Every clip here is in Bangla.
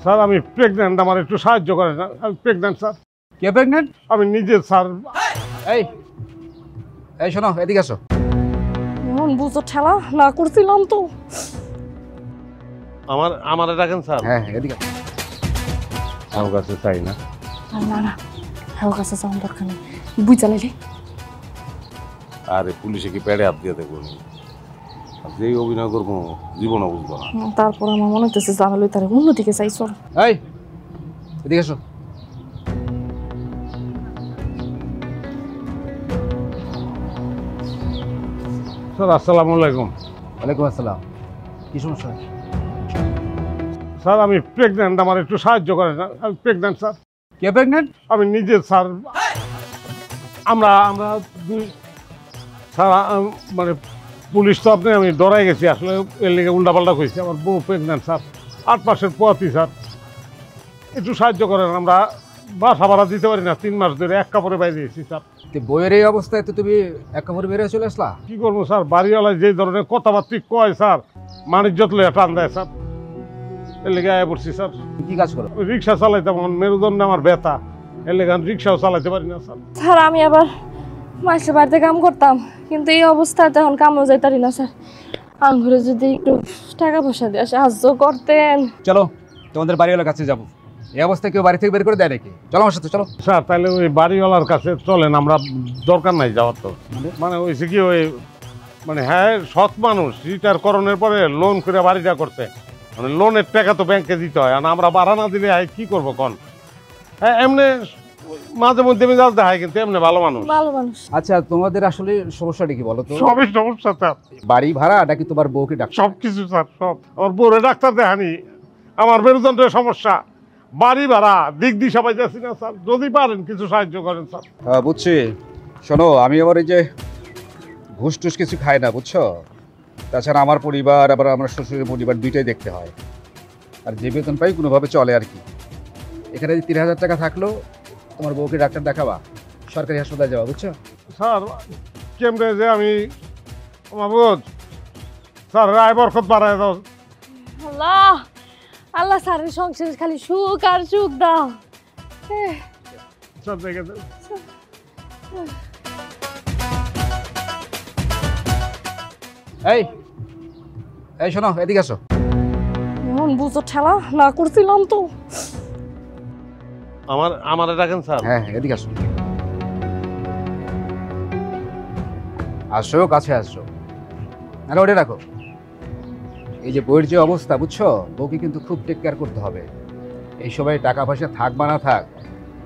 স্যার আমি প্রেগন্যান্ট, আমার একটু সাহায্য করেন। আমি প্রেগন্যান্ট স্যার। কে প্রেগনেন্ট? আমি নিজে স্যার। এই এই শোনো, এদিকে আসো। মন বুঝো ঠেলা না করছিলাম তো। আমার রাখেন স্যার। হ্যাঁ হ্যাঁ, এদিকে আসো। আমার কাছে চাই না। না না, আমার কাছে যাওয়ার দরকার নেই। বুঝা লাইলে আরে পুলিশে কি পেড়ে হাত দিয়ে দেখবো নি? যেই অভিনয় করবো জীবনও বুঝবো না। তারপর আমার মনে হচ্ছে জানালই তার অন্যদিকে চাই। চল এই এদিকে আসো। স্যার আসসালামু আলাইকুম। ওয়ালাইকুম আসসালাম। কি সমস্যা? স্যার আমি প্রেগন্যান্ট, আমার একটু সাহায্য করেন। আমি প্রেগন্যান্ট স্যার। কে প্রেগনেন্ট? আমি নিজে স্যার। আমরা দুই স্যার মানে পুলিশ তো আপনি, আমি ডরাই গেছি আসলে, এর লিগে উল্টাপাল্টা কইছি। আমার বউ প্রেগন্যান্ট স্যার, 8 মাসের পোয়াতি স্যার। একটু সাহায্য করেন, আমরা বাসা ভাড়া দিতে পারি না, 3 মাস ধরে এক কাপড়ে বাইরে গেছি স্যার। বইয়ের এই অবস্থায় তো তুমি এক কামড়ে বেরিয়ে চলে আসলা? কি করবো স্যার, বাড়িওয়ালায় যে ধরনের কথাবার্তা কয় স্যার, বাণিজ্যত লইয়া টান দেয় স্যার। এর লেগে আয়া পড়ছি স্যার। কি কাজ করো? রিক্সা চালাইতাম, মেরুদণ্ডে আমার ব্যথা, এর লেগে রিক্সাও চালাইতে পারি না স্যার। স্যার আমি আবার মাসের বাড়িতে কাম করতাম, কিন্তু এই অবস্থায় তখন কামও যাইতারি না স্যার। আঙ্গুরে যদি একটু টাকা পয়সা দিয়ে সাহায্য করতেন। চলো তোমাদের বাড়িওয়ালার কাছে যাবো। এই অবস্থায় কেউ বাড়ি থেকে বের করে দেয় নাকি? চলো আমার সাথে, চলো। স্যার তাহলে ওই বাড়িওয়ালার কাছে চলেন, আমরা দরকার নাই যাওয়ার তো। মানে হয়েছে কি, ওই মানে হ্যাঁ সৎ মানুষ, রিটায়ার করণের পরে লোন করে বাড়িটা করছে, মানে লোনের টাকা তো ব্যাংকে দিতে হয়, আর আমরা ভাড়া না দিলে কি করবো কন? হ্যাঁ এমনি মাঝে মধ্যে মেজাজ দেখায়, কিন্তু এমনি ভালো মানুষ। ভালো মানুষ। আচ্ছা তোমাদের আসলে সমস্যাটা কি বলো তো? সবই সমস্যা স্যার। বাড়ি ভাড়া নাকি তোমার বউকে ডাক? সব কিছু স্যার, সব। আমার বউরে ডাক্তার দেখানি, আমার মেরুদণ্ডের সমস্যা, বাড়ি ভাড়া, দিক দিয়ে সবাই যাচ্ছি না স্যার। যদি পারেন কিছু সাহায্য করেন স্যার। বুঝছি। শোনো, আমি আবার এই যে ঘুষ টুস কিছু খাই না, বুঝছো? তাছাড়া আমার পরিবার আবার আমার শ্বশুরের পরিবার দুইটাই দেখতে হয়, আর যে বেতন পাই কোনোভাবে চলে আর কি। এখানে 30,000 টাকা থাকলো, তোমার বউকে ডাক্তার দেখাবা, সরকারি হাসপাতালে যাওয়া, বুঝছো? স্যার কেমনে যে আমি আমার বোঝ স্যার, রায় বরকত বাড়ায় দাও। আল্লাহ আল্লাহ স্যারের সংসারে খালি সুখ আর সুখ দাও। স্যার দেখে দেন। এই এই শোনো, এদিকে আসো। মন বুঝো ঠেলা না করছিলাম তো। আমার রাখেন স্যার। হ্যাঁ হ্যাঁ, এদিকে আসো। আসো, কাছে আসো। আরে ওটা রাখো। এই যে বইয়ের যে অবস্থা, বুঝছো, বউকে কিন্তু খুব টেক কেয়ার করতে হবে। এই সময় টাকা পয়সা থাক বা না থাক,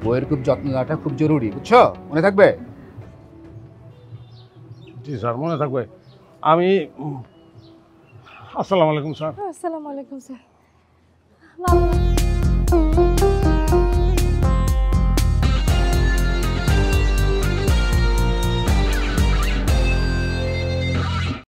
বইয়ের খুব যত্ন নেওয়াটা খুব জরুরি, বুঝছো? মনে থাকবে? জি স্যার, মনে থাকবে। আমি আসসালামু আলাইকুম স্যার। আসসালামু আলাইকুম স্যার।